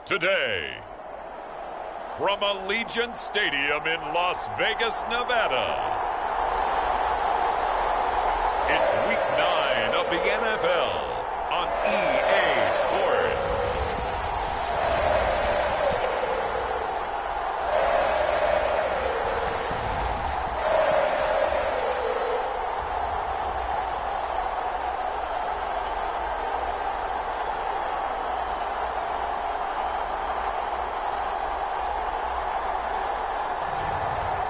Today, from Allegiant Stadium in Las Vegas, Nevada, it's Week 9 of the NFL on EA Sports.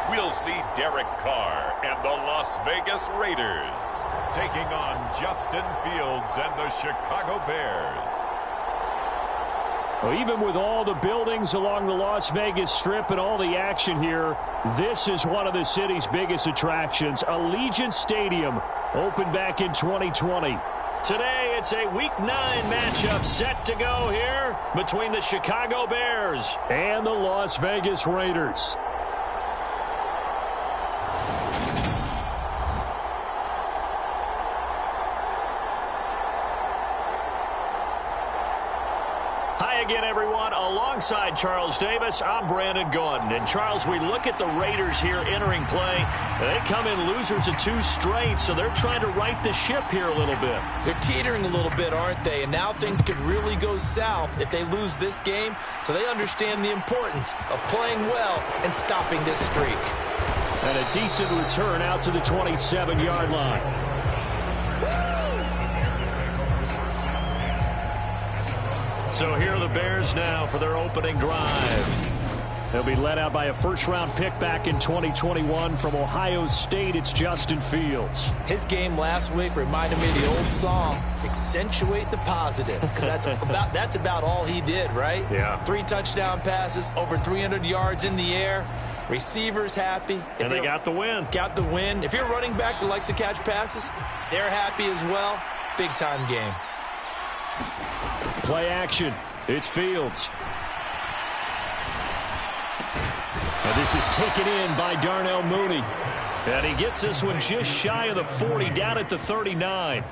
We'll see Derek Carr and the Las Vegas Raiders taking on Justin Fields and the Chicago Bears. Well, even with all the buildings along the Las Vegas Strip and all the action here, this is one of the city's biggest attractions. Allegiant Stadium opened back in 2020. Today, it's a Week 9 matchup set to go here between the Chicago Bears and the Las Vegas Raiders. Hi again, everyone. Alongside Charles Davis, I'm Brandon Gaudin. And, Charles, we look at the Raiders here entering play. They come in losers of 2 straight, so they're trying to right the ship here a little bit. They're teetering a little bit, aren't they? And now things could really go south if they lose this game. So they understand the importance of playing well and stopping this streak. And a decent return out to the 27-yard line. So here are the Bears now for their opening drive. They'll be led out by a first-round pick back in 2021 from Ohio State. It's Justin Fields. His game last week reminded me of the old song, accentuate the positive. Because that's about all he did, right? Yeah. 3 touchdown passes, over 300 yards in the air. Receivers happy. And they got the win. Got the win. If you're a running back that likes to catch passes, they're happy as well. Big-time game. Play action. It's Fields. And this is taken in by Darnell Mooney. And he gets this one just shy of the 40, down at the 39.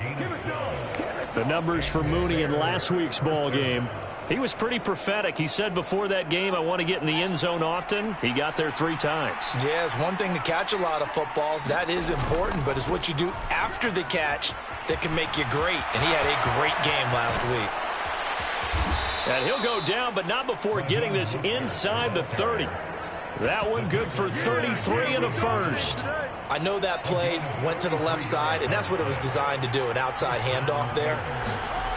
The numbers for Mooney in last week's ball game. He was pretty prophetic. He said before that game, I want to get in the end zone often. He got there 3 times. Yeah, it's one thing to catch a lot of footballs. That is important, but it's what you do after the catch that can make you great. And he had a great game last week. And he'll go down, but not before getting this inside the 30. That one good for 33 and a first. I know that play went to the left side, and that's what it was designed to do, an outside handoff there.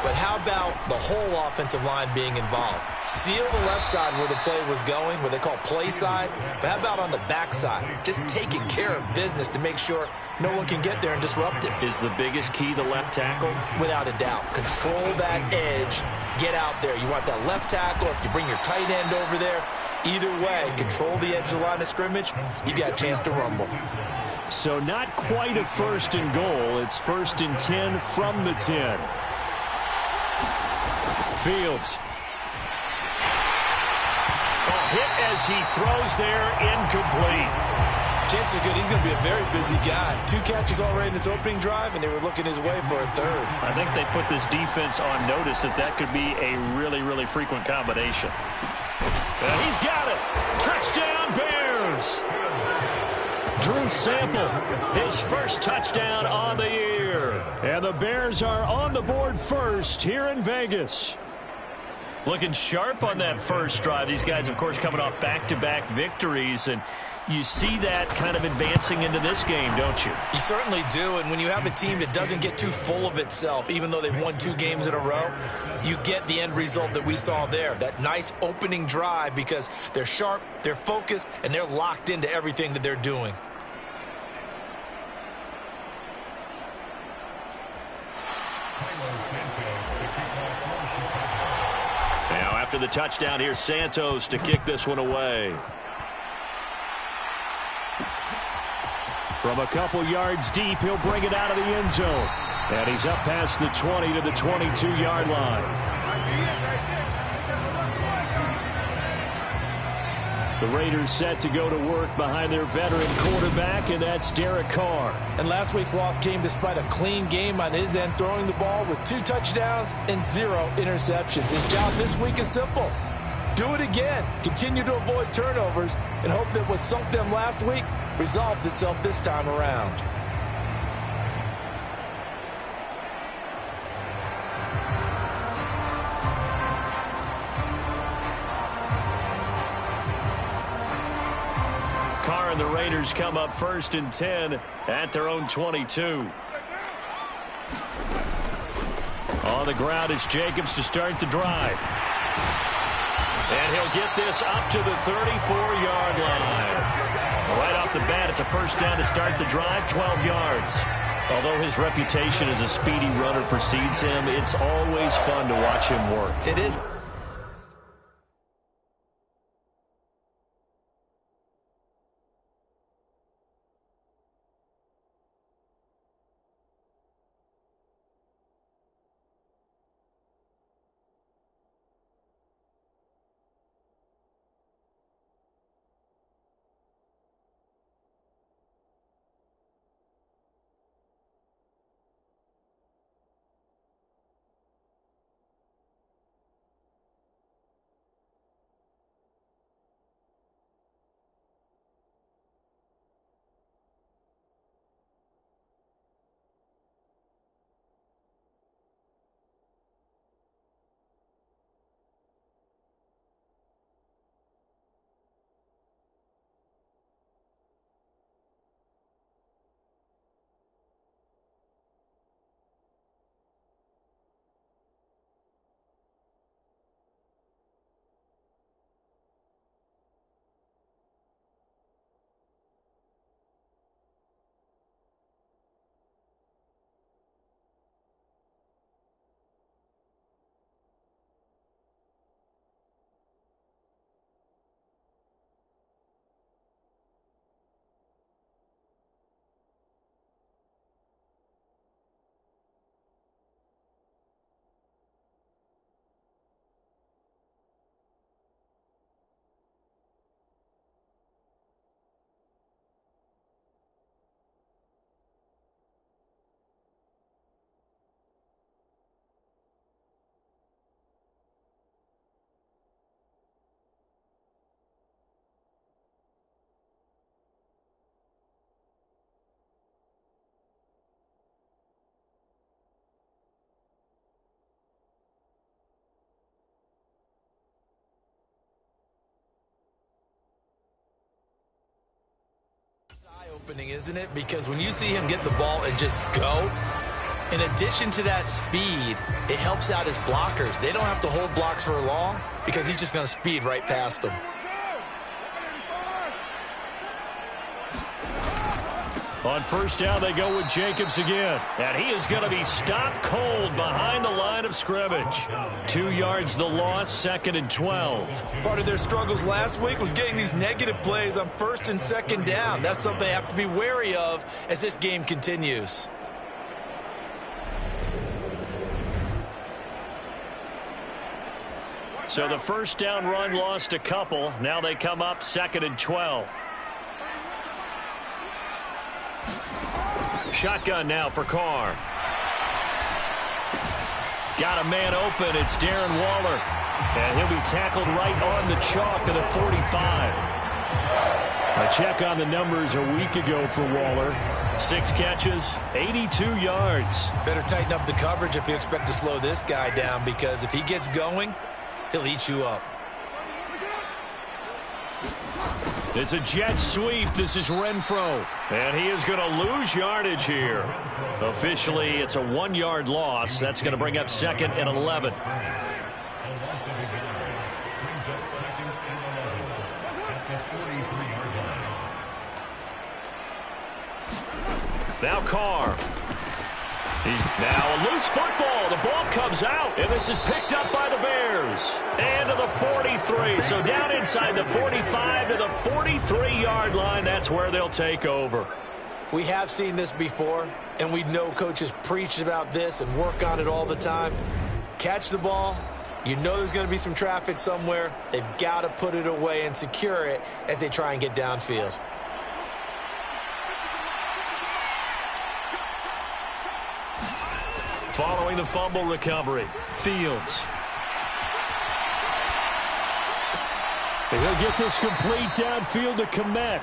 But how about the whole offensive line being involved? Seal the left side where the play was going, what they call play side. But how about on the back side? Just taking care of business to make sure no one can get there and disrupt it. Is the biggest key the left tackle? Without a doubt. Control that edge. Get out there. You want that left tackle. If you bring your tight end over there, either way, control the edge of the line of scrimmage, you got a chance to rumble. So not quite a 1st and goal. It's 1st and 10 from the 10. Fields. A hit as he throws there, incomplete. Chances are good. He's going to be a very busy guy. 2 catches already in this opening drive, and they were looking his way for a 3rd. I think they put this defense on notice that could be a really, really frequent combination. And he's got it. Touchdown, Bears. Drew Sample, his first touchdown on the year. And the Bears are on the board first here in Vegas. Looking sharp on that first drive. These guys, of course, coming off back-to-back victories, and you see that kind of advancing into this game, don't you? You certainly do, and when you have a team that doesn't get too full of itself, even though they've won 2 games in a row, you get the end result that we saw there, that nice opening drive, because they're sharp, they're focused, and they're locked into everything that they're doing. Now, after the touchdown, here's Santos to kick this one away. From a couple yards deep, he'll bring it out of the end zone. And he's up past the 20 to the 22-yard line. The Raiders set to go to work behind their veteran quarterback, and that's Derek Carr. And last week's loss came despite a clean game on his end, throwing the ball with 2 touchdowns and 0 interceptions. His job this week is simple. Do it again. Continue to avoid turnovers and hope that what sunk them last week resolves itself this time around. Carr and the Raiders come up 1st and 10 at their own 22. On the ground, it's Jacobs to start the drive. And he'll get this up to the 34-yard line. Right off the bat, it's a first down to start the drive, 12 yards. Although his reputation as a speedy runner precedes him, it's always fun to watch him work. It is. Eye-opening, isn't it? Because when you see him get the ball and just go, in addition to that speed, it helps out his blockers. They don't have to hold blocks for long because he's just going to speed right past them. On first down, they go with Jacobs again. And he is going to be stopped cold behind the line of scrimmage. 2 yards the loss, 2nd and 12. Part of their struggles last week was getting these negative plays on 1st and 2nd down. That's something they have to be wary of as this game continues. So the first down run lost a couple. Now they come up 2nd and 12. Shotgun now for Carr. Got a man open. It's Darren Waller. And he'll be tackled right on the chalk of the 45. A check on the numbers a week ago for Waller. 6 catches, 82 yards. Better tighten up the coverage if you expect to slow this guy down, because if he gets going, he'll eat you up. It's a jet sweep. This is Renfro. And he is going to lose yardage here. Officially, it's a 1-yard loss. That's going to bring up 2nd and 11. Now Carr. He's now a loose football. The ball comes out, and this is picked up by the Bears. And to the 43. So down inside the 45 to the 43-yard line. That's where they'll take over. We have seen this before, and we know coaches preach about this and work on it all the time. Catch the ball. You know there's going to be some traffic somewhere. They've got to put it away and secure it as they try and get downfield. Following the fumble recovery, Fields. He'll get this complete downfield to Kmet.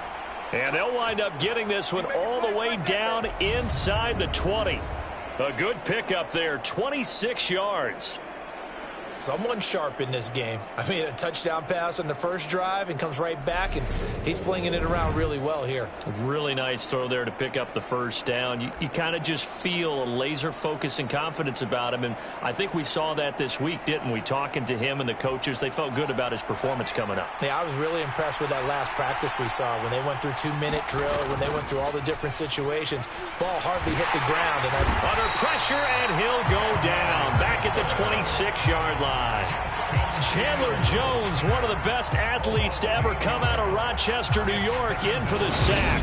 And they'll wind up getting this one all the way down inside the 20. A good pickup there, 26 yards. Someone sharp in this game. I mean, a touchdown pass on the first drive and comes right back, and he's flinging it around really well here. Really nice throw there to pick up the first down. You kind of just feel a laser focus and confidence about him, and I think we saw that this week, didn't we? Talking to him and the coaches, they felt good about his performance coming up. Yeah, I was really impressed with that last practice we saw when they went through 2-minute drill, when they went through all the different situations. Ball hardly hit the ground. And under pressure, and he'll go down back at the 26-yard line. Chandler Jones, one of the best athletes to ever come out of Rochester, New York, in for the sack.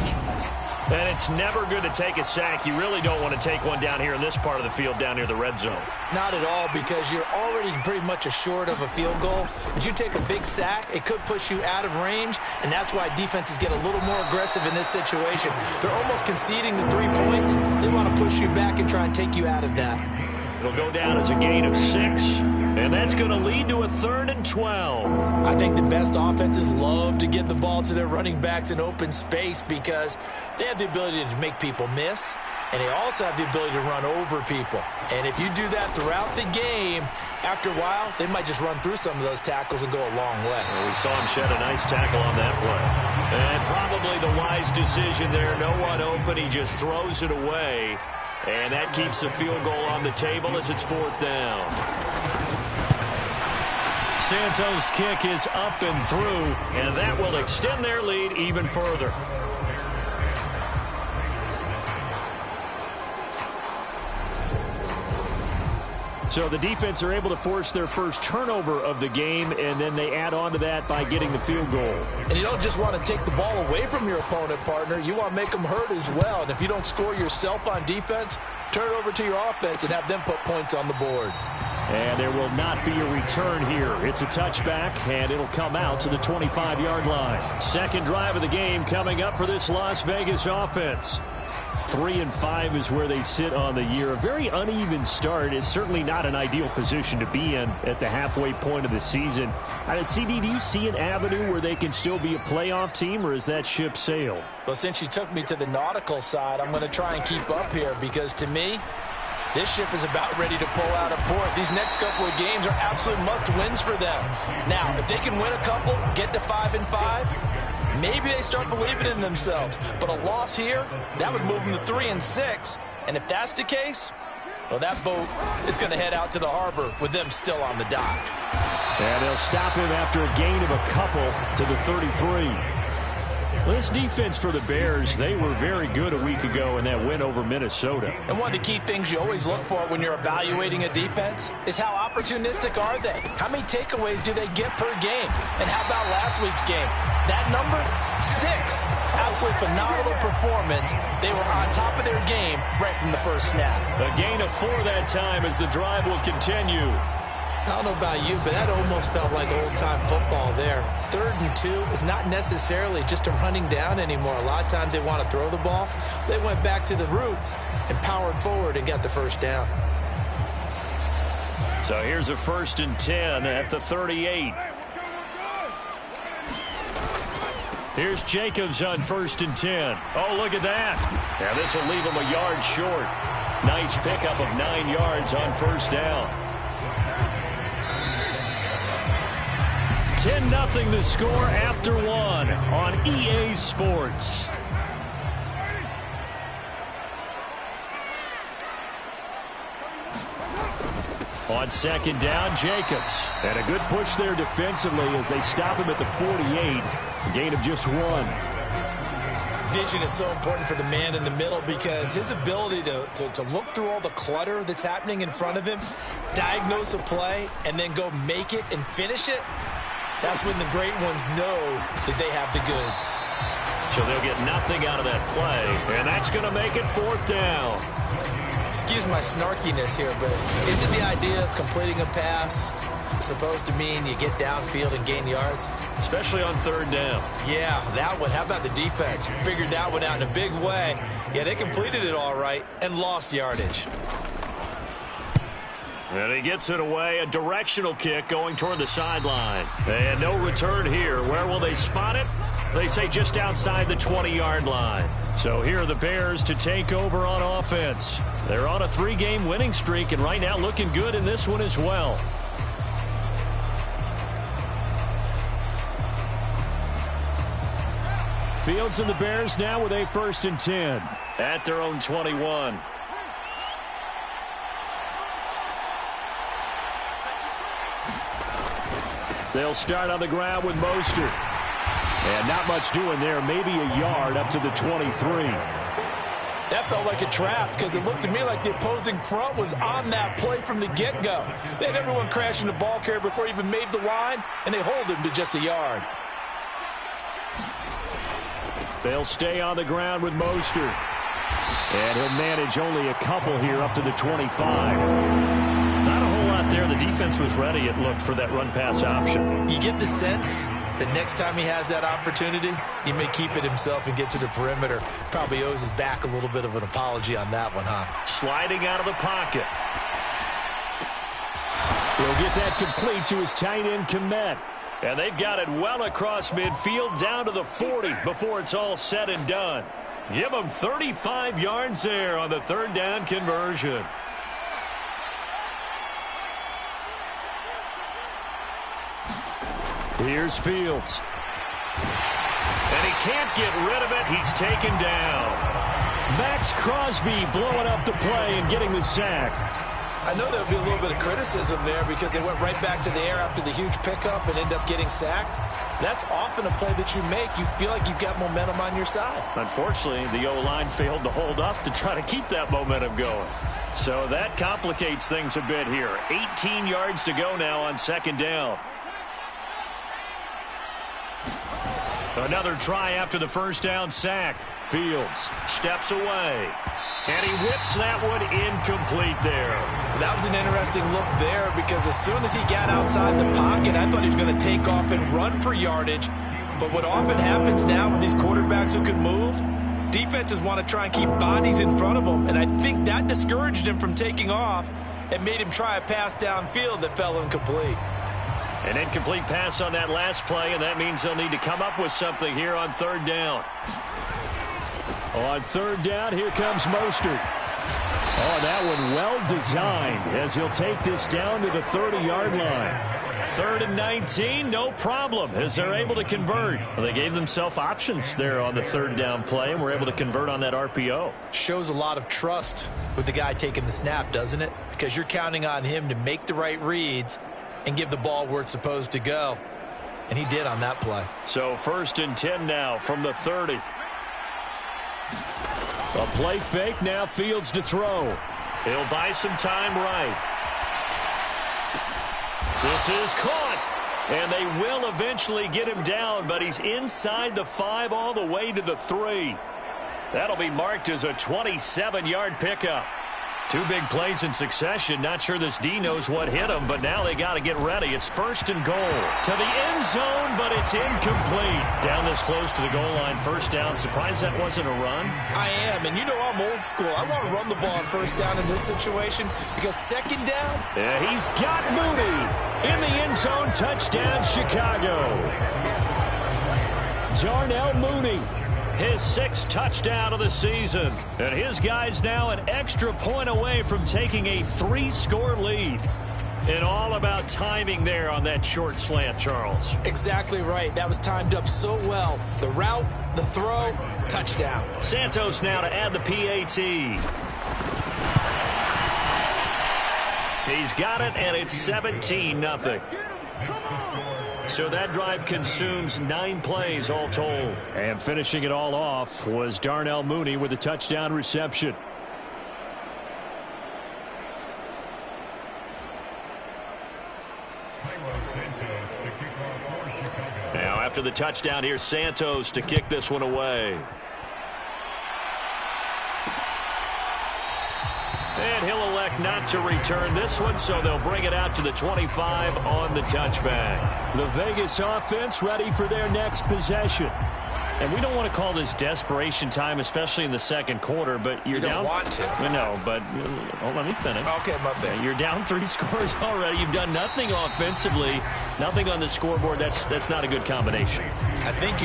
And it's never good to take a sack. You really don't want to take one down here in this part of the field, down near the red zone. Not at all, because you're already pretty much assured of a field goal. But you take a big sack, it could push you out of range, and that's why defenses get a little more aggressive in this situation. They're almost conceding the 3 points. They want to push you back and try and take you out of that. It'll go down as a gain of 6, and that's going to lead to a 3rd and 12. I think the best offenses love to get the ball to their running backs in open space because they have the ability to make people miss, and they also have the ability to run over people. And if you do that throughout the game, after a while, they might just run through some of those tackles and go a long way. Well, we saw him shed a nice tackle on that play. And probably the wise decision there. No one open. He just throws it away. And that keeps the field goal on the table as it's 4th down. Santos' kick is up and through, and that will extend their lead even further. So the defense are able to force their first turnover of the game, and then they add on to that by getting the field goal. And you don't just want to take the ball away from your opponent, partner. You want to make them hurt as well. And if you don't score yourself on defense, turn it over to your offense and have them put points on the board. And there will not be a return here. It's a touchback, and it'll come out to the 25-yard line. Second drive of the game coming up for this Las Vegas offense. 3-5 is where they sit on the year. A very uneven start is certainly not an ideal position to be in at the halfway point of the season. CD, do you see an avenue where they can still be a playoff team, or is that ship sailed? Well, since you took me to the nautical side, I'm going to try and keep up here because, to me, this ship is about ready to pull out a port. These next couple of games are absolute must-wins for them. Now, if they can win a couple, get to 5-5, maybe they start believing in themselves. But a loss here, that would move them to 3-6. And if that's the case, well, that boat is going to head out to the harbor with them still on the dock. And they'll stop him after a gain of a couple to the 33. This defense for the Bears, they were very good a week ago in that win over Minnesota. And one of the key things you always look for when you're evaluating a defense is how opportunistic are they? How many takeaways do they get per game? And how about last week's game? That number, 6. Absolutely phenomenal performance. They were on top of their game right from the first snap. A gain of 4 that time as the drive will continue. I don't know about you, but that almost felt like old-time football there. 3rd and 2 is not necessarily just a running down anymore. A lot of times they want to throw the ball. They went back to the roots and powered forward and got the first down. So here's a 1st and 10 at the 38. Here's Jacobs on 1st and 10. Oh, look at that. Now this will leave him a yard short. Nice pickup of 9 yards on 1st down. 10-0 the score after 1 on EA Sports. On 2nd down, Jacobs. And a good push there defensively as they stop him at the 48. A gain of just 1. Vision is so important for the man in the middle because his ability to look through all the clutter that's happening in front of him, diagnose a play, and then go make it and finish it, that's when the great ones know that they have the goods. So they'll get nothing out of that play, and that's going to make it 4th down. Excuse my snarkiness here, but isn't the idea of completing a pass supposed to mean you get downfield and gain yards? Especially on 3rd down. Yeah, that one. How about the defense? Figured that one out in a big way. Yeah, they completed it all right and lost yardage. And he gets it away, a directional kick going toward the sideline. And no return here. Where will they spot it? They say just outside the 20-yard line. So here are the Bears to take over on offense. They're on a 3-game winning streak, and right now looking good in this one as well. Fields and the Bears now with a 1st and 10 at their own 21. They'll start on the ground with Mostert. And not much doing there, maybe a yard up to the 23. That felt like a trap because it looked to me like the opposing front was on that play from the get-go. They had everyone crashing the ball carrier before he even made the line, and they hold him to just a yard. They'll stay on the ground with Mostert. And he'll manage only a couple here up to the 25. Not a whole lot there. The defense was ready, it looked, for that run-pass option. You get the sense that next time he has that opportunity, he may keep it himself and get to the perimeter. Probably owes his back a little bit of an apology on that one, huh? Sliding out of the pocket. He'll get that complete to his tight end, Kmet. And they've got it well across midfield down to the 40 before it's all said and done. Give them 35 yards there on the 3rd down conversion. Here's Fields. And he can't get rid of it. He's taken down. Max Crosby blowing up the play and getting the sack. I know there'll be a little bit of criticism there because they went right back to the air after the huge pickup and end up getting sacked. That's often a play that you make. You feel like you've got momentum on your side. Unfortunately, the O-line failed to hold up to try to keep that momentum going. So that complicates things a bit here. 18 yards to go now on 2nd down. Another try after the 1st down sack. Fields steps away. And he whips that one incomplete there. That was an interesting look there because as soon as he got outside the pocket, I thought he was going to take off and run for yardage. But what often happens now with these quarterbacks who can move, defenses want to try and keep bodies in front of them. And I think that discouraged him from taking off and made him try a pass downfield that fell incomplete. An incomplete pass on that last play, and that means they'll need to come up with something here on 3rd down. On 3rd down, here comes Mostert. Oh, that one well designed as he'll take this down to the 30-yard line. 3rd and 19, no problem, as they're able to convert. Well, they gave themselves options there on the 3rd down play, and were able to convert on that RPO. Shows a lot of trust with the guy taking the snap, doesn't it? Because you're counting on him to make the right reads and give the ball where it's supposed to go. And he did on that play. So 1st and 10 now from the 30. A play fake, now Fields to throw. He'll buy some time right. This is caught. And they will eventually get him down, but he's inside the 5 all the way to the 3. That'll be marked as a 27-yard pickup. 2 big plays in succession. Not sure this D knows what hit him, but now they got to get ready. It's 1st and goal. To the end zone, but it's incomplete. Down this close to the goal line, 1st down. Surprised that wasn't a run? I am, and you know I'm old school. I want to run the ball on 1st down in this situation because 2nd down. Yeah, he's got Mooney in the end zone. Touchdown, Chicago. Darnell Mooney. His 6th touchdown of the season. And his guys now an extra point away from taking a 3-score lead. And all about timing there on that short slant, Charles. Exactly right. That was timed up so well. The route, the throw, touchdown. Santos now to add the PAT. He's got it, and it's 17-0. So that drive consumes 9 plays all told. And finishing it all off was Darnell Mooney with a touchdown reception. Now after the touchdown, here's Santos to kick this one away. And he'll elect not to return this one, so they'll bring it out to the 25 on the touchback. The Vegas offense ready for their next possession. And we don't want to call this desperation time, especially in the second quarter, but you're down. You don't want to. No, but let me finish. Okay, my bad. You're down 3 scores already. You've done nothing offensively, nothing on the scoreboard. That's not a good combination. I think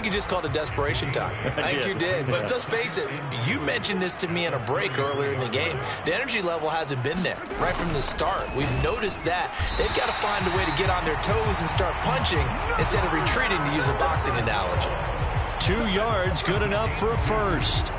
you just called it desperation time. I think you did. But let's face it, you mentioned this to me in a break earlier in the game. The energy level hasn't been there right from the start. We've noticed that. They've got to find a way to get on their toes and start punching instead of retreating, to use a boxing analogy. 2 yards, good enough for a first.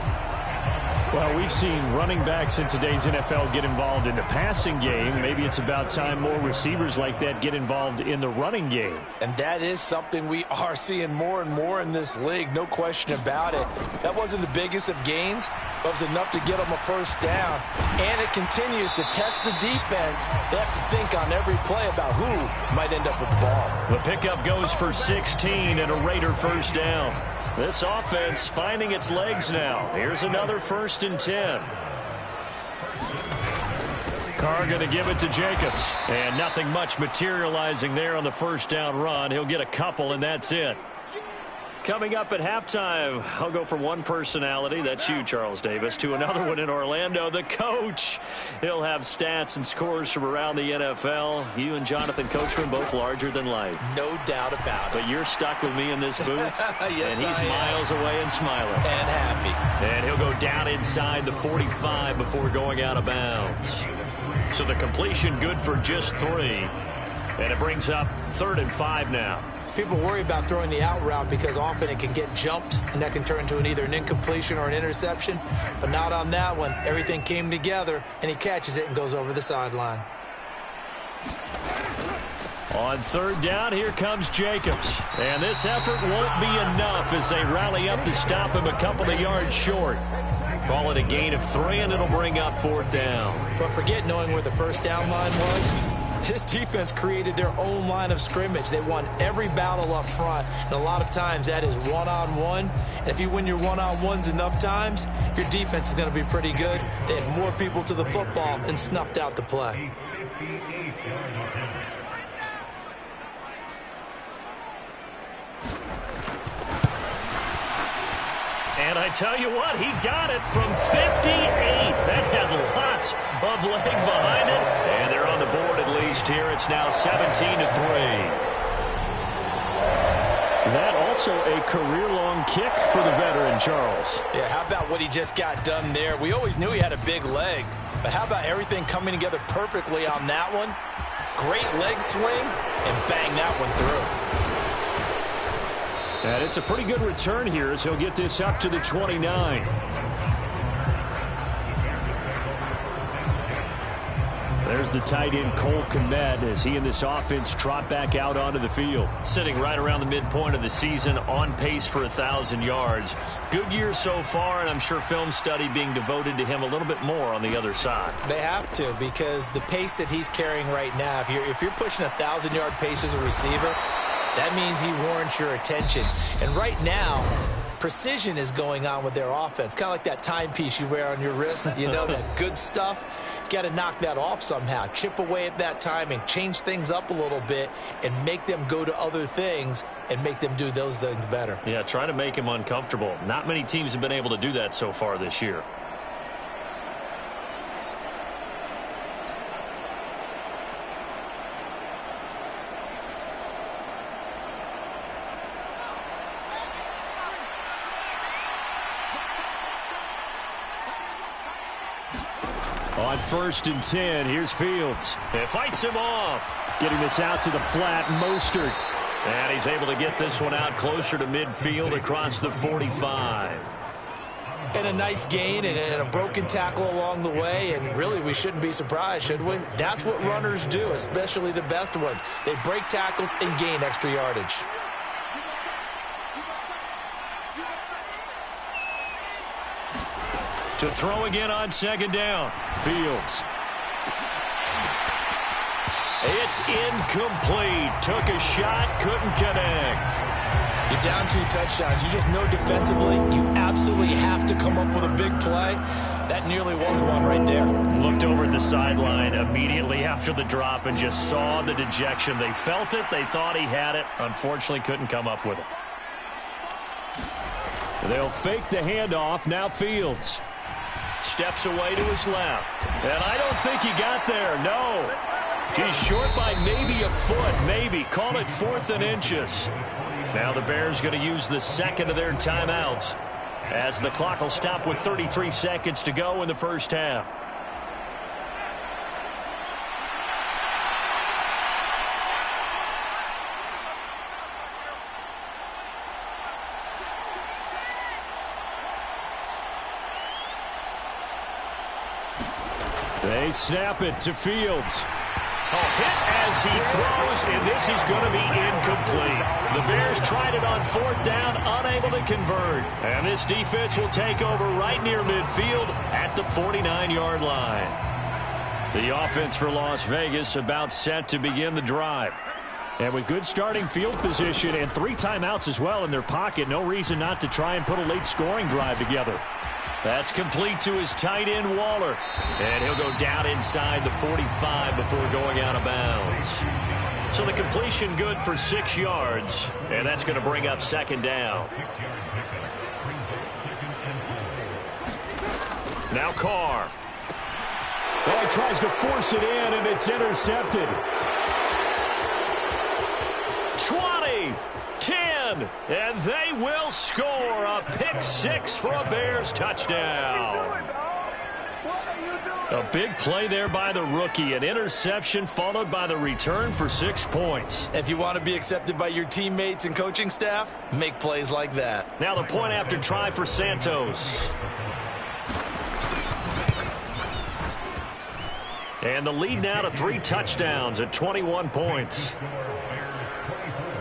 Well, we've seen running backs in today's NFL get involved in the passing game. Maybe it's about time more receivers like that get involved in the running game. And that is something we are seeing more and more in this league, no question about it. That wasn't the biggest of gains, but it was enough to get them a first down. And it continues to test the defense. They have to think on every play about who might end up with the ball. The pickup goes for 16 and a Raider first down. This offense finding its legs now. Here's another 1st and 10. Carr going to give it to Jacobs. And nothing much materializing there on the first down run. He'll get a couple, and that's it. Coming up at halftime, I'll go from one personality, that's you, Charles Davis, to another one in Orlando, the coach. He'll have stats and scores from around the NFL. You and Jonathan Coachman, both larger than life. No doubt about it. But you're stuck with me in this booth. Yes, and he's miles away and smiling. And happy. And he'll go down inside the 45 before going out of bounds. So the completion good for just 3. And it brings up 3rd and 5 now. People worry about throwing the out route because often it can get jumped, and that can turn into either an incompletion or an interception. But not on that one. Everything came together, and he catches it and goes over the sideline. On 3rd down, here comes Jacobs. And this effort won't be enough as they rally up to stop him a couple of yards short. Call it a gain of 3, and it'll bring up 4th down. But forget knowing where the first down line was. This defense created their own line of scrimmage. They won every battle up front, and a lot of times that is one-on-one. And if you win your one-on-ones enough times, your defense is going to be pretty good. They had more people to the football and snuffed out the play. And I tell you what, he got it from 58. That had lots of leg behind it. And they're on the board at least here. It's now 17-3. That also a career-long kick for the veteran, Charles. Yeah, how about what he just got done there? We always knew he had a big leg. But how about everything coming together perfectly on that one? Great leg swing, and bang that one through. And it's a pretty good return here as he'll get this up to the 29. There's the tight end Cole Kmet as he and this offense trot back out onto the field. Sitting right around the midpoint of the season, on pace for 1,000 yards. Good year so far, and I'm sure film study being devoted to him a little bit more on the other side. They have to, because the pace that he's carrying right now, if you're pushing 1,000-yard pace as a receiver, that means he warrants your attention. And right now, precision is going on with their offense. Kind of like that timepiece you wear on your wrist. You know, that good stuff. You got to knock that off somehow. Chip away at that timing. Change things up a little bit and make them go to other things and make them do those things better. Yeah, try to make him uncomfortable. Not many teams have been able to do that so far this year. On 1st and 10, here's Fields. It fights him off. Getting this out to the flat, Mostert. And he's able to get this one out closer to midfield across the 45. And a nice gain and a broken tackle along the way. And really, we shouldn't be surprised, should we? That's what runners do, especially the best ones. They break tackles and gain extra yardage. To throw again on 2nd down. Fields. It's incomplete. Took a shot, couldn't connect. You're down 2 touchdowns. You just know defensively you absolutely have to come up with a big play. That nearly was one right there. Looked over at the sideline immediately after the drop and just saw the dejection. They felt it. They thought he had it. Unfortunately, couldn't come up with it. They'll fake the handoff. Now Fields steps away to his left. And I don't think he got there. No. He's short by maybe a foot. Maybe. Call it 4th and inches. Now the Bears going to use the second of their timeouts as the clock will stop with 33 seconds to go in the first half. They snap it to Fields. Hit as he throws, and this is going to be incomplete. The Bears tried it on 4th down, unable to convert. And this defense will take over right near midfield at the 49-yard line. The offense for Las Vegas about set to begin the drive. And with good starting field position and 3 timeouts as well in their pocket, no reason not to try and put a late scoring drive together. That's complete to his tight end, Waller. And he'll go down inside the 45 before going out of bounds. So the completion good for 6 yards, and that's going to bring up 2nd down. Now Carr. Well, he tries to force it in, and it's intercepted. 20, 10, and they will score a pick 6 for a Bears touchdown. A big play there by the rookie, an interception followed by the return for 6 points. If you want to be accepted by your teammates and coaching staff, make plays like that. Now the point after try for Santos. And the lead now to 3 touchdowns at 21 points.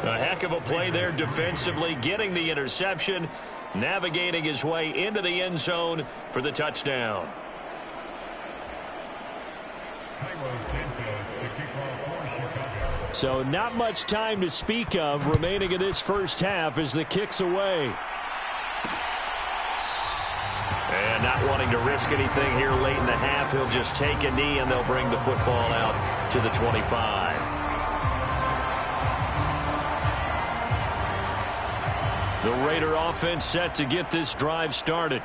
A heck of a play there defensively, getting the interception, navigating his way into the end zone for the touchdown. So not much time to speak of remaining in this first half as the kick's away. And not wanting to risk anything here late in the half, he'll just take a knee and they'll bring the football out to the 25. The Raider offense set to get this drive started.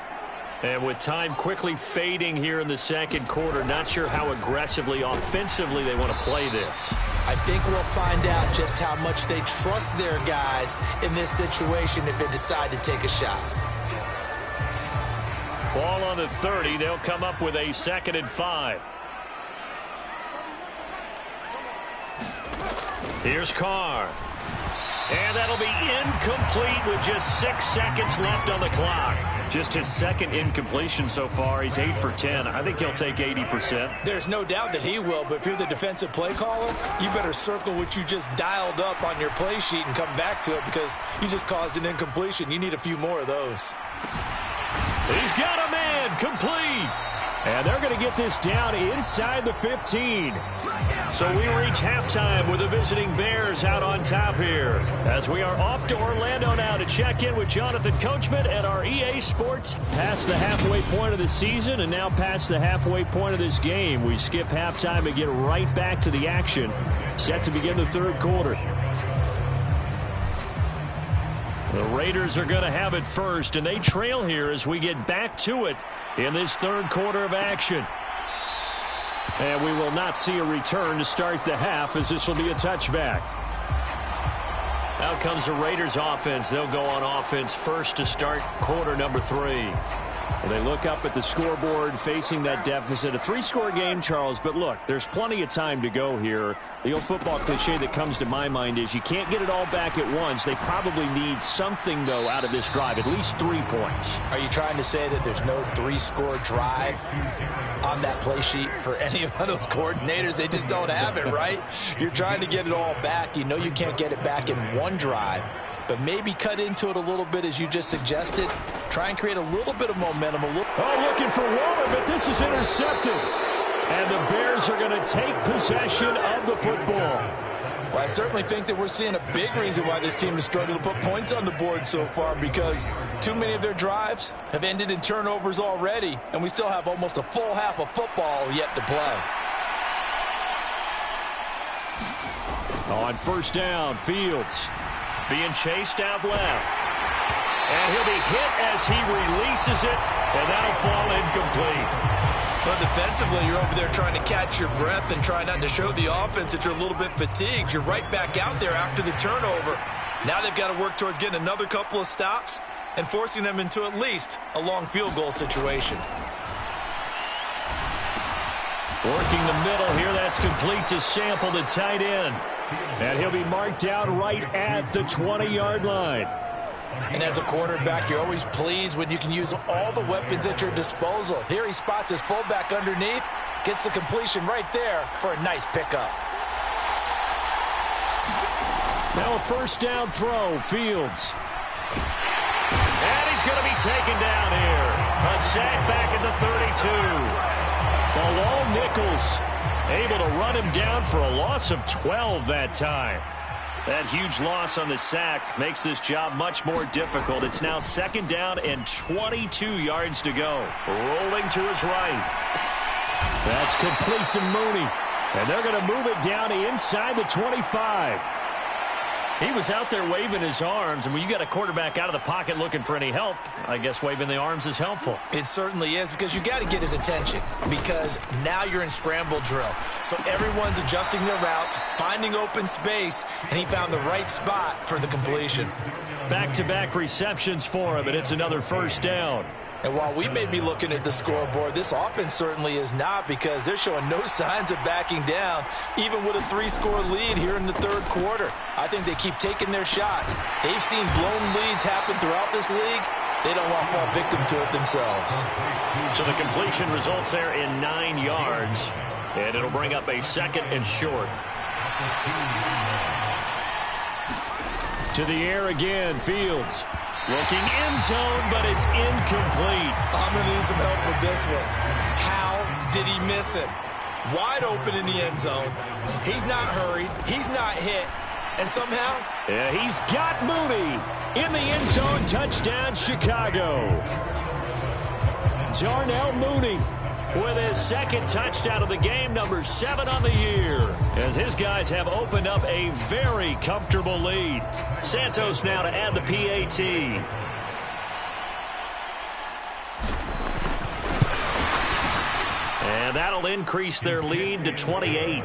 And with time quickly fading here in the second quarter, not sure how aggressively, offensively they want to play this. I think we'll find out just how much they trust their guys in this situation if they decide to take a shot. Ball on the 30. They'll come up with a 2nd and 5. Here's Carr. And that'll be incomplete with just 6 seconds left on the clock. Just his 2nd incompletion so far. He's 8 for 10. I think he'll take 80%. There's no doubt that he will, but if you're the defensive play caller, you better circle what you just dialed up on your play sheet and come back to it because you just caused an incompletion. You need a few more of those. He's got a man, complete. And they're going to get this down inside the 15. So we reach halftime with the visiting Bears out on top here. As we are off to Orlando now to check in with Jonathan Coachman at our EA Sports. Past the halfway point of the season and now past the halfway point of this game. We skip halftime and get right back to the action. Set to begin the third quarter. The Raiders are going to have it first, and they trail here as we get back to it in this third quarter of action. And we will not see a return to start the half as this will be a touchback. Out comes the Raiders offense. They'll go on offense first to start quarter number 3. Well, they look up at the scoreboard facing that deficit. A 3-score game, Charles, but look, there's plenty of time to go here. The old football cliche that comes to my mind is you can't get it all back at once. They probably need something, though, out of this drive, at least 3 points. Are you trying to say that there's no 3-score drive on that play sheet for any of those coordinators? They just don't have it, right? You're trying to get it all back. You know you can't get it back in one drive. But maybe cut into it a little bit as you just suggested. Try and create a little bit of momentum. Looking for Waller, but this is intercepted. And the Bears are going to take possession of the football. Well, I certainly think that we're seeing a big reason why this team has struggled to put points on the board so far, because too many of their drives have ended in turnovers already, and we still have almost a full half of football yet to play. On first down, Fields being chased out left. And he'll be hit as he releases it, and that'll fall incomplete. But defensively, you're over there trying to catch your breath and try not to show the offense that you're a little bit fatigued. You're right back out there after the turnover. Now they've got to work towards getting another couple of stops and forcing them into at least a long field goal situation. Working the middle here, that's complete to Sample, the tight end. And he'll be marked out right at the 20-yard line. And as a quarterback, you're always pleased when you can use all the weapons at your disposal. Here he spots his fullback underneath, gets the completion right there for a nice pickup. Now a first down throw, Fields. And he's going to be taken down here. A sack back at the 32. Bilal Nichols able to run him down for a loss of 12 that time. That huge loss on the sack makes this job much more difficult. It's now second down and 22 yards to go. Rolling to his right. That's complete to Mooney. And they're going to move it down inside the 25. He was out there waving his arms, and when you got a quarterback out of the pocket looking for any help, I guess waving the arms is helpful. It certainly is, because you got to get his attention, because now you're in scramble drill. So everyone's adjusting their routes, finding open space, and he found the right spot for the completion. Back-to-back receptions for him, and it's another first down. And while we may be looking at the scoreboard, this offense certainly is not, because they're showing no signs of backing down, even with a 3-score lead here in the third quarter. I think they keep taking their shots. They've seen blown leads happen throughout this league. They don't want to fall victim to it themselves. So the completion results there in 9 yards, and it'll bring up a second and short. To the air again, Fields. Looking end zone, but it's incomplete. I'm going to need some help with this one. How did he miss it? Wide open in the end zone. He's not hurried. He's not hit. And somehow... yeah, he's got Mooney in the end zone. Touchdown, Chicago. Darnell Mooney with his second touchdown of the game, number 7 on the year, as his guys have opened up a very comfortable lead. Santos now to add the PAT. And that'll increase their lead to 28.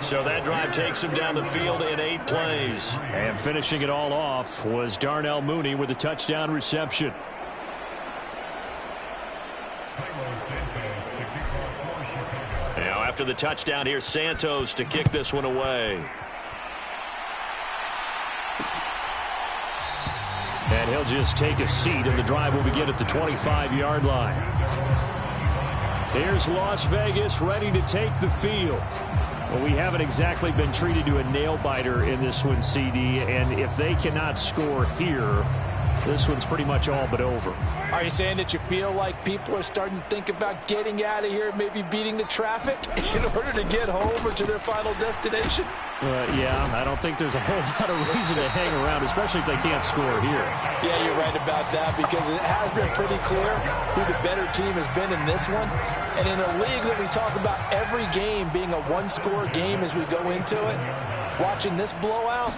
So that drive takes him down the field in 8 plays. And finishing it all off was Darnell Mooney with a touchdown reception. Now after the touchdown, here's Santos to kick this one away. And he'll just take a seat, and the drive will begin at the 25-yard line. Here's Las Vegas ready to take the field. Well, we haven't exactly been treated to a nail-biter in this one, CD, and if they cannot score here, this one's pretty much all but over. Are you saying that you feel like people are starting to think about getting out of here, maybe beating the traffic in order to get home or to their final destination? Yeah, I don't think there's a whole lot of reason to hang around, especially if they can't score here. Yeah, you're right about that, because it has been pretty clear who the better team has been in this one. And in a league that we talk about every game being a one-score game as we go into it, watching this blowout,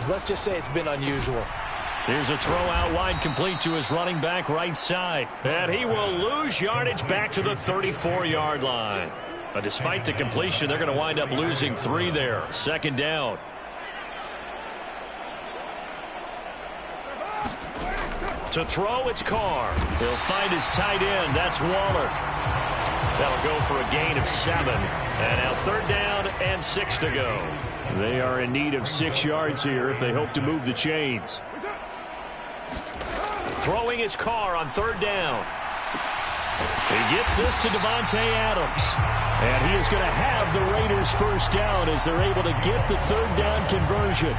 let's just say it's been unusual. Here's a throw out wide, complete to his running back right side. And he will lose yardage back to the 34-yard line. But despite the completion, they're going to wind up losing 3 there. Second down. To throw, it's Carr. He'll find his tight end. That's Waller. That'll go for a gain of 7. And now third down and 6 to go. They are in need of 6 yards here if they hope to move the chains. Throwing his Carr on third down. He gets this to Davante Adams. And he is going to have the Raiders first down as they're able to get the third down conversion.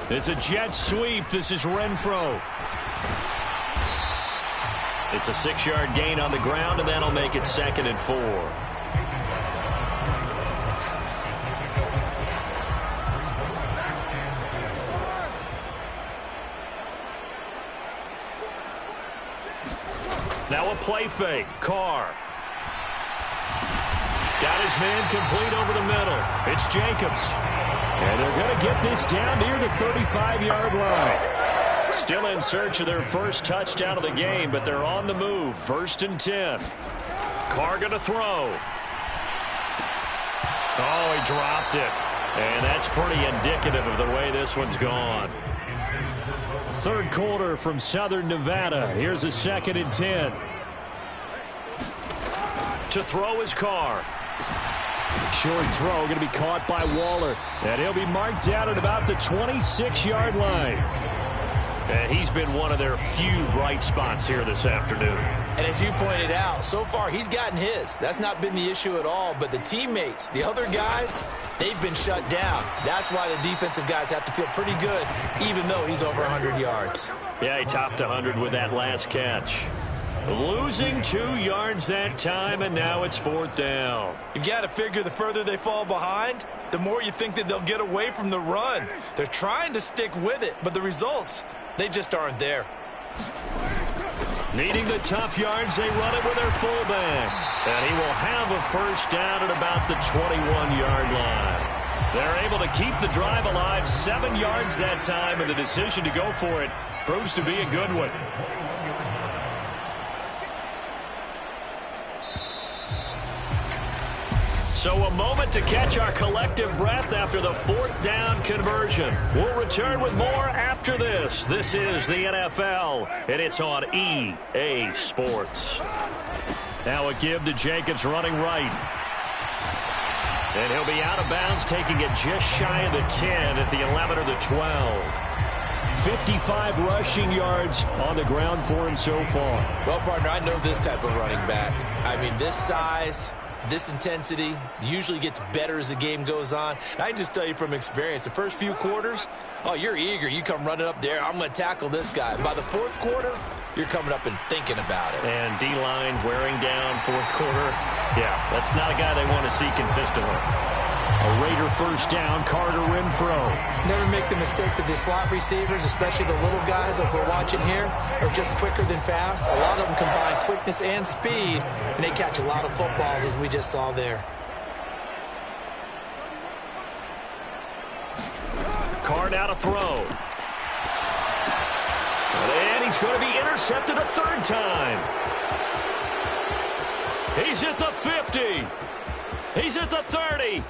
It's a jet sweep. This is Renfro. It's a 6-yard gain on the ground, and that'll make it 2nd and 4. Now a play fake. Carr. Got his man complete over the middle. It's Jacobs. And they're going to get this down near the 35-yard line. Still in search of their first touchdown of the game, but they're on the move. 1st and 10. Carr going to throw. Oh, he dropped it. And that's pretty indicative of the way this one's gone. Third quarter from Southern Nevada. Here's a 2nd and 10. To throw his Carr. Short throw going to be caught by Waller. And he'll be marked down at about the 26-yard line. And he's been one of their few bright spots here this afternoon. And as you pointed out, so far he's gotten his. That's not been the issue at all. But the teammates, the other guys, they've been shut down. That's why the defensive guys have to feel pretty good, even though he's over 100 yards. Yeah, he topped 100 with that last catch. Losing 2 yards that time, and now it's 4th down. You've got to figure the further they fall behind, the more you think that they'll get away from the run. They're trying to stick with it, but the results, they just aren't there. Needing the tough yards, they run it with their fullback. And he will have a first down at about the 21-yard line. They're able to keep the drive alive, 7 yards that time, and the decision to go for it proves to be a good one. So a moment to catch our collective breath after the 4th down conversion. We'll return with more after this. This is the NFL, and it's on EA Sports. Now a give to Jacobs running right. And he'll be out of bounds, taking it just shy of the 10 at the 11 or the 12. 55 rushing yards on the ground for him so far. Well, partner, I know this type of running back. I mean, this size, this intensity usually gets better as the game goes on. And I can just tell you from experience, the first few quarters, oh, you're eager. You come running up there, I'm going to tackle this guy. By the 4th quarter, you're coming up and thinking about it. And D-line wearing down 4th quarter. Yeah, that's not a guy they want to see consistently. A Raider first down, Carter Renfro. Never make the mistake that the slot receivers, especially the little guys like we're watching here, are just quicker than fast. A lot of them combine quickness and speed, and they catch a lot of footballs, as we just saw there. Carr now to throw. And he's going to be intercepted a 3rd time. He's at the 50. He's at the 30.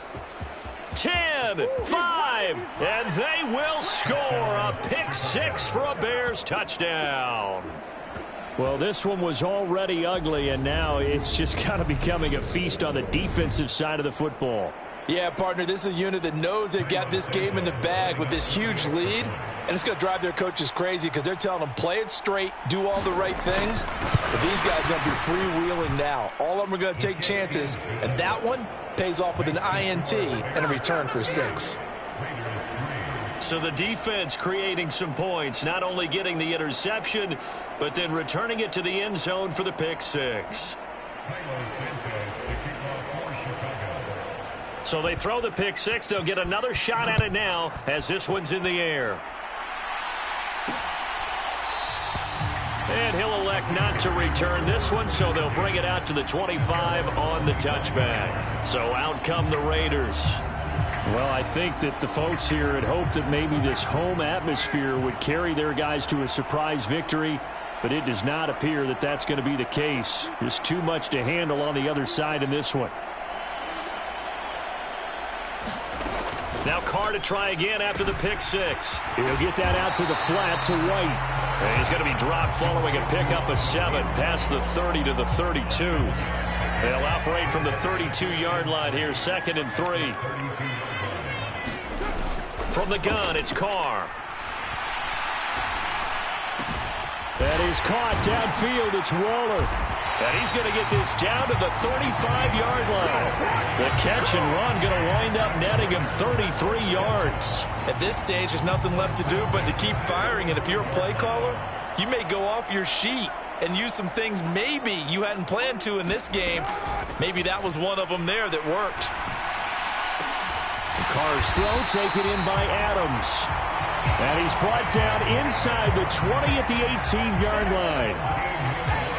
10, 5, and they will score a pick 6 for a Bears touchdown. Well, this one was already ugly, and now it's just kind of becoming a feast on the defensive side of the football. Yeah, partner, this is a unit that knows they've got this game in the bag with this huge lead, and it's going to drive their coaches crazy because they're telling them play it straight, do all the right things. But these guys are going to be freewheeling now. All of them are going to take chances, and that one pays off with an INT and a return for 6. So the defense creating some points, not only getting the interception, but then returning it to the end zone for the pick 6. So they throw the pick 6. They'll get another shot at it now as this one's in the air. And he'll elect not to return this one, so they'll bring it out to the 25 on the touchback. So out come the Raiders. Well, I think that the folks here had hoped that maybe this home atmosphere would carry their guys to a surprise victory, but it does not appear that that's going to be the case. There's too much to handle on the other side in this one. Now Carr to try again after the pick 6. He'll get that out to the flat to White. And he's going to be dropped following a pickup of 7 past the 30 to the 32. They'll operate from the 32-yard line here, 2nd and 3. From the gun, it's Carr. That is caught downfield. It's Waller. And he's going to get this down to the 35-yard line. The catch and run going to wind up netting him 33 yards. At this stage, there's nothing left to do but to keep firing. And if you're a play caller, you may go off your sheet and use some things maybe you hadn't planned to in this game. Maybe that was one of them there that worked. Carr's throw taken in by Adams. And he's brought down inside the 20 at the 18-yard line.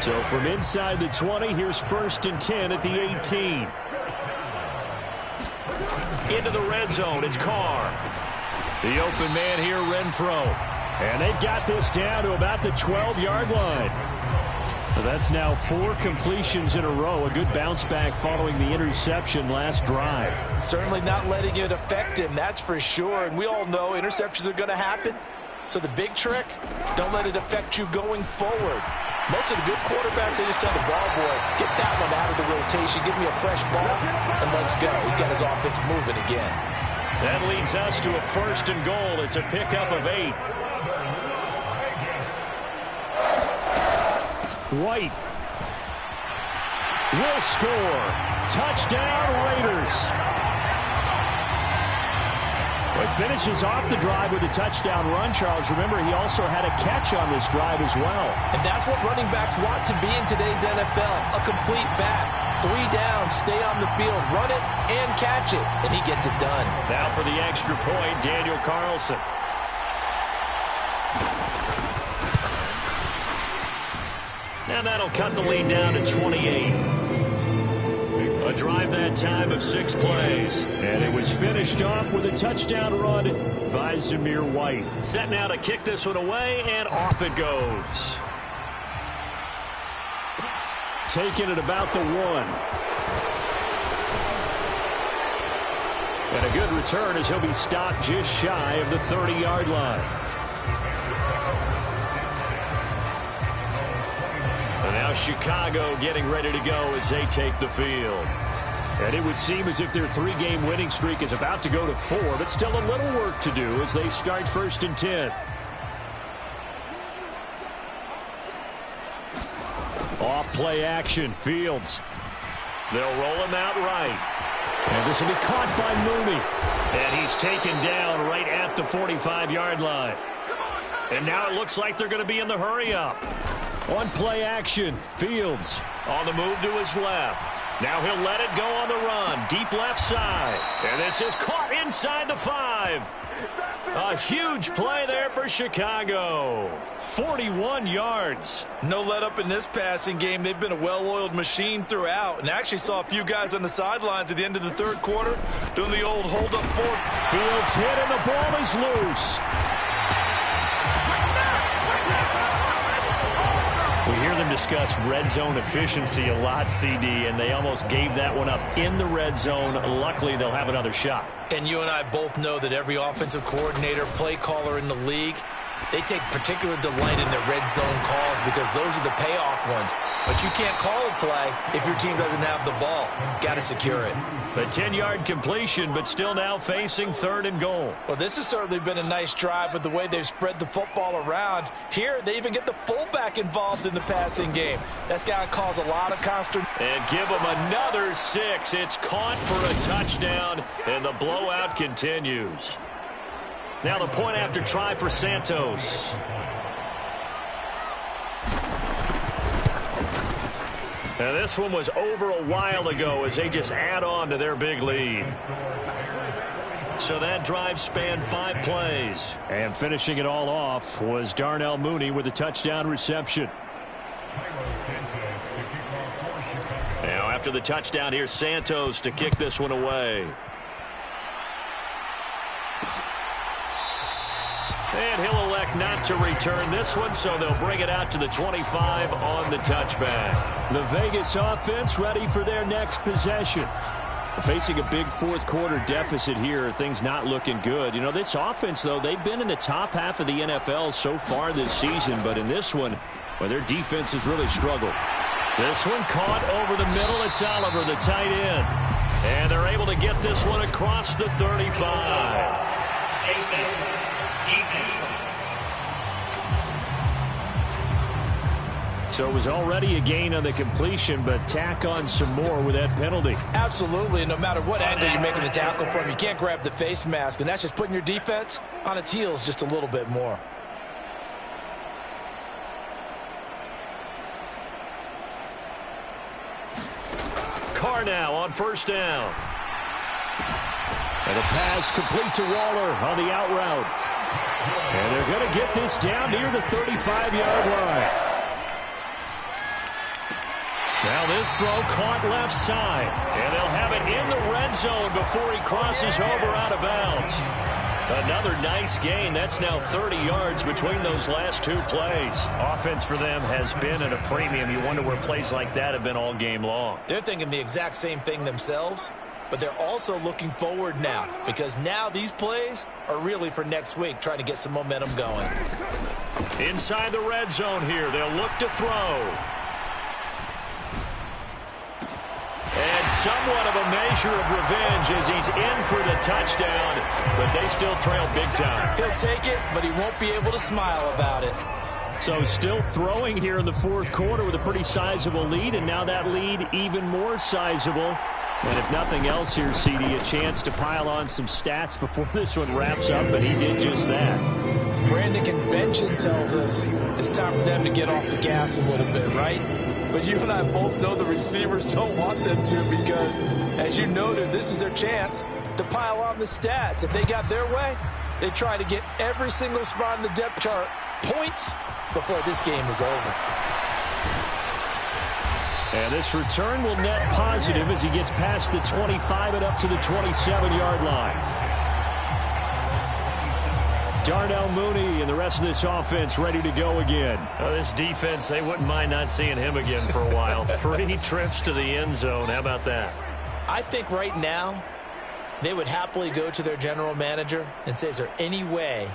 So from inside the 20, here's 1st and 10 at the 18. Into the red zone, it's Carr. The open man here, Renfro. And they've got this down to about the 12-yard line. That's now 4 completions in a row. A good bounce back following the interception last drive. Certainly not letting it affect him, that's for sure. And we all know interceptions are going to happen. So the big trick, don't let it affect you going forward. Most of the good quarterbacks, they just tell the ball boy, get that one out of the rotation, give me a fresh ball, and let's go. He's got his offense moving again. That leads us to a 1st and goal. It's a pickup of 8. White will score. Touchdown, Raiders. Well, finishes off the drive with a touchdown run, Charles. Remember, he also had a catch on this drive as well. And that's what running backs want to be in today's NFL, a complete back. 3 down, stay on the field, run it, and catch it. And he gets it done. Now for the extra point, Daniel Carlson. And that'll cut the lead down to 28. A drive that time of 6 plays. And it was finished off with a touchdown run by Zamir White. Set now to kick this one away, and off it goes. Taken at about the 1. And a good return as he'll be stopped just shy of the 30-yard line. And now Chicago getting ready to go as they take the field. And it would seem as if their 3-game winning streak is about to go to 4, but still a little work to do as they start 1st and 10. Off play action, Fields. They'll roll him out right. And this will be caught by Mooney. And he's taken down right at the 45-yard line. And now it looks like they're going to be in the hurry-up. On play action, Fields on the move to his left. Now he'll let it go on the run, deep left side. And this is caught inside the 5. A huge play there for Chicago. 41 yards. No let up in this passing game. They've been a well-oiled machine throughout. And actually saw a few guys on the sidelines at the end of the 3rd quarter doing the old hold-up fork. Fields hit and the ball is loose. We hear them discuss red zone efficiency a lot, CD, and they almost gave that one up in the red zone. Luckily, they'll have another shot. And you and I both know that every offensive coordinator, play caller in the league, they take particular delight in their red zone calls because those are the payoff ones. But you can't call a play if your team doesn't have the ball. Got to secure it. The 10-yard completion, but still now facing 3rd and goal. Well, this has certainly been a nice drive with the way they've spread the football around. Here, they even get the fullback involved in the passing game. That's got to cause a lot of consternation. And give them another 6. It's caught for a touchdown, and the blowout continues. Now the point after try for Santos. Now this one was over a while ago as they just add on to their big lead. So that drive spanned 5 plays. And finishing it all off was Darnell Mooney with a touchdown reception. Now after the touchdown, here's Santos to kick this one away. And he'll elect not to return this one, so they'll bring it out to the 25 on the touchback. The Vegas offense ready for their next possession. Facing a big 4th quarter deficit here, things not looking good. You know, this offense, though, they've been in the top half of the NFL so far this season, but in this one, well, their defense has really struggled. This one caught over the middle. It's Oliver, the tight end. And they're able to get this one across the 35. So it was already a gain on the completion, but tack on some more with that penalty. Absolutely. No matter what angle you're making the tackle from, you can't grab the face mask, and that's just putting your defense on its heels just a little bit more. Carr now on 1st down. And a pass complete to Waller on the out route. And they're going to get this down near the 35-yard line. Now this throw caught left side. And they'll have it in the red zone before he crosses over out of bounds. Another nice gain. That's now 30 yards between those last two plays. Offense for them has been at a premium. You wonder where plays like that have been all game long. They're thinking the exact same thing themselves, but they're also looking forward now because now these plays are really for next week, trying to get some momentum going. Inside the red zone here, they'll look to throw. And somewhat of a measure of revenge as he's in for the touchdown, but they still trail big time. He'll take it, but he won't be able to smile about it. So still throwing here in the fourth quarter with a pretty sizable lead, and now that lead even more sizable. And if nothing else here, CD, a chance to pile on some stats before this one wraps up, and he did just that. Brandon, convention tells us it's time for them to get off the gas a little bit, right? But you and I both know the receivers don't want them to because, as you noted, this is their chance to pile on the stats. If they got their way, they try to get every single spot in the depth chart points before this game is over. And this return will net positive as he gets past the 25 and up to the 27-yard line. Darnell Mooney and the rest of this offense ready to go again. This defense, they wouldn't mind not seeing him again for a while. 3 trips to the end zone. How about that? I think right now they would happily go to their general manager and say, is there any way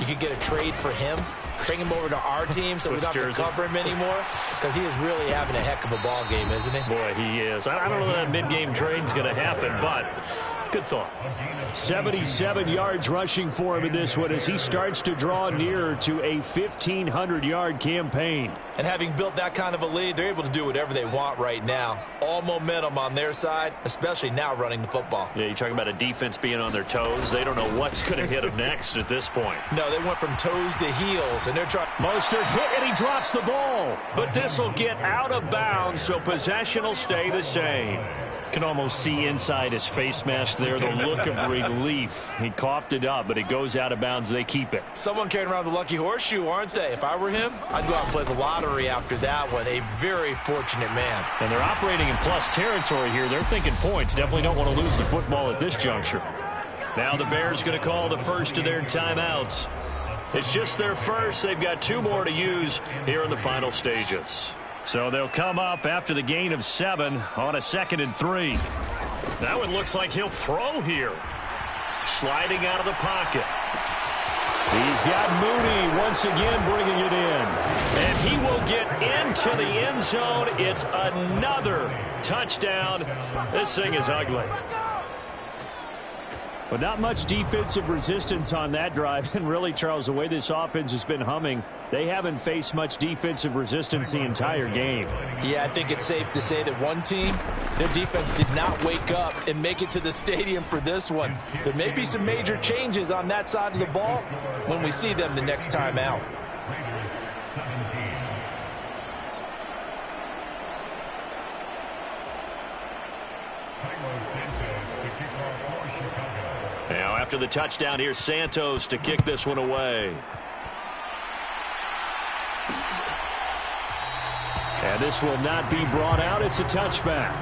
you could get a trade for him? Bring him over to our team so we don't have to cover him anymore? Because he is really having a heck of a ball game, isn't he? Boy, he is. I don't know that mid-game trade's going to happen, but good thought. 77 yards rushing for him in this one as he starts to draw nearer to a 1,500-yard campaign. And having built that kind of a lead, they're able to do whatever they want right now. All momentum on their side, especially now running the football. Yeah, you're talking about a defense being on their toes. They don't know what's going to hit them next at this point. No, they went from toes to heels, and they're trying. Mostert hit, and he drops the ball. But this will get out of bounds, so possession will stay the same. Can almost see inside his face mask there the look of relief. He coughed it up, but it goes out of bounds. They keep it. Someone carrying around the lucky horseshoe, aren't they? If I were him, I'd go out and play the lottery after that one. A very fortunate man. And they're operating in plus territory here. They're thinking points. Definitely don't want to lose the football at this juncture. Now the Bears going to call the first of their timeouts. It's just their first. They've got 2 more to use here in the final stages. So they'll come up after the gain of 7 on a 2nd and 3. That one looks like he'll throw here. Sliding out of the pocket. He's got Mooney once again bringing it in. And he will get into the end zone. It's another touchdown. This thing is ugly. But not much defensive resistance on that drive. And really, Charles, the way this offense has been humming, they haven't faced much defensive resistance the entire game. Yeah, I think it's safe to say that one team, their defense did not wake up and make it to the stadium for this one. There may be some major changes on that side of the ball when we see them the next time out. Now after the touchdown, here's Santos to kick this one away. And this will not be brought out. It's a touchback.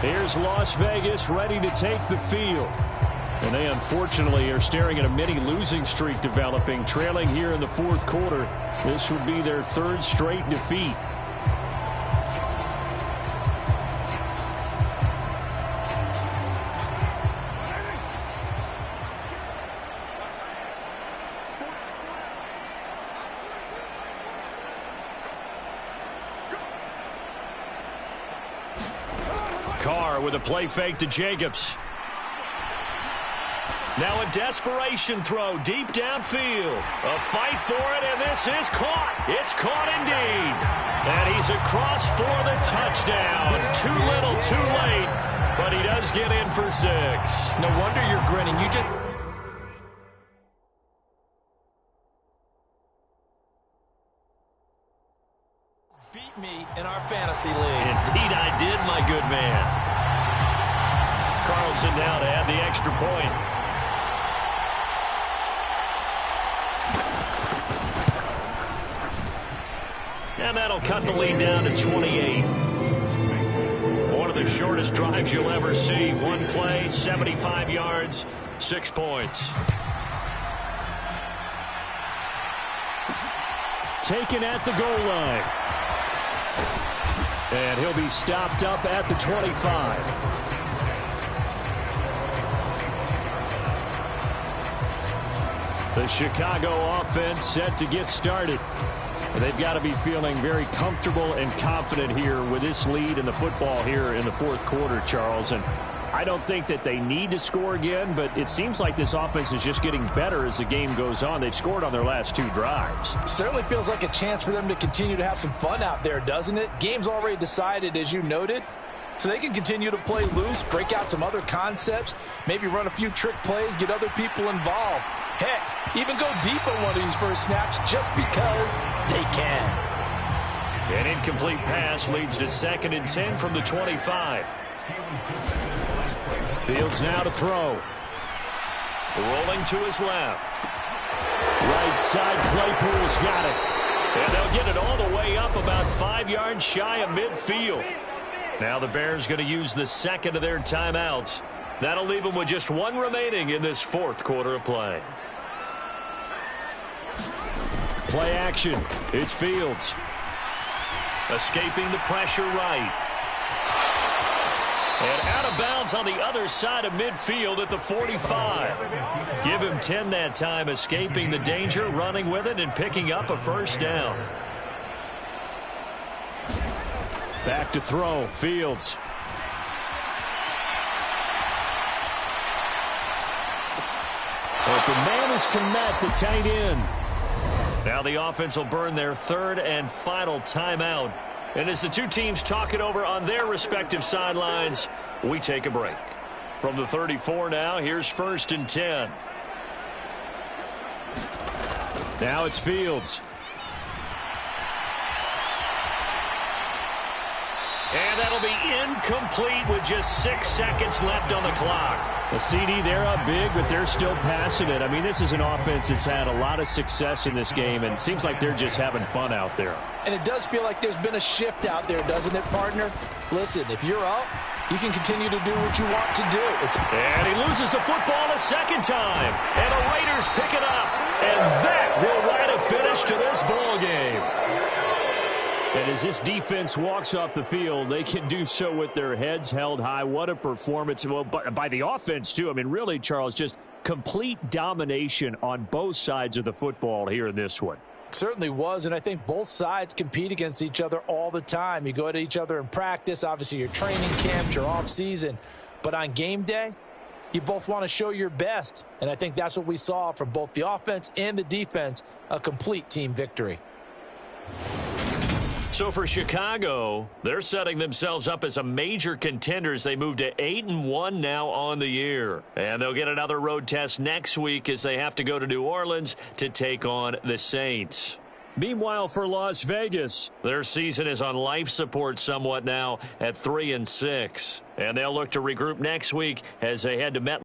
Here's Las Vegas ready to take the field. And they unfortunately are staring at a mini losing streak developing, trailing here in the fourth quarter. This would be their 3rd straight defeat. Carr with a play fake to Jacobs. Now a desperation throw deep downfield. A fight for it, and this is caught. It's caught indeed. And he's across for the touchdown. Too little, too late, but he does get in for 6. No wonder you're grinning. You just... beat me in our fantasy league. Indeed I did, my good man. Carlson now to add the extra point. And that'll cut the lead down to 28. shortest drives you'll ever see. One play, 75 yards, 6 points. Taken at the goal line. And he'll be stopped up at the 25. The Chicago offense set to get started. And they've got to be feeling very comfortable and confident here with this lead in the football here in the fourth quarter, Charles. And I don't think that they need to score again, but it seems like this offense is just getting better as the game goes on. They've scored on their last 2 drives. Certainly feels like a chance for them to continue to have some fun out there, doesn't it? Game's already decided, as you noted, so they can continue to play loose, break out some other concepts, maybe run a few trick plays, get other people involved. Heck, even go deep on one of these first snaps just because they can. An incomplete pass leads to 2nd and 10 from the 25. Fields now to throw. Rolling to his left. Right side, Claypool's got it. And they'll get it all the way up about 5 yards shy of midfield. Now the Bears going to use the second of their timeouts. That'll leave them with just 1 remaining in this fourth quarter of play. Play action. It's Fields. Escaping the pressure right. And out of bounds on the other side of midfield at the 45. Give him 10 that time, escaping the danger, running with it, and picking up a first down. Back to throw. Fields. Open man is Kmet, the tight end. Now the offense will burn their 3rd and final timeout. And as the two teams talk it over on their respective sidelines, we take a break. From the 34 now, here's 1st and 10. Now it's Fields. And that'll be incomplete with just 6 seconds left on the clock. The CD, they're up big, but they're still passing it. I mean, this is an offense that's had a lot of success in this game, and it seems like they're just having fun out there. And it does feel like there's been a shift out there, doesn't it, partner? Listen, if you're up, you can continue to do what you want to do. And he loses the football a second time. And the Raiders pick it up. And that will write a finish to this ball game. And as this defense walks off the field, they can do so with their heads held high. What a performance. Well, by the offense, too. I mean, really, Charles, just complete domination on both sides of the football here in this one. Certainly was, and I think both sides compete against each other all the time. You go at each other in practice, obviously your training camps, your off-season. But on game day, you both want to show your best. And I think that's what we saw from both the offense and the defense, a complete team victory. So for Chicago, they're setting themselves up as a major contender as they move to 8-1 now on the year. And they'll get another road test next week as they have to go to New Orleans to take on the Saints. Meanwhile, for Las Vegas, their season is on life support somewhat now at 3-6. And they'll look to regroup next week as they head to MetLife.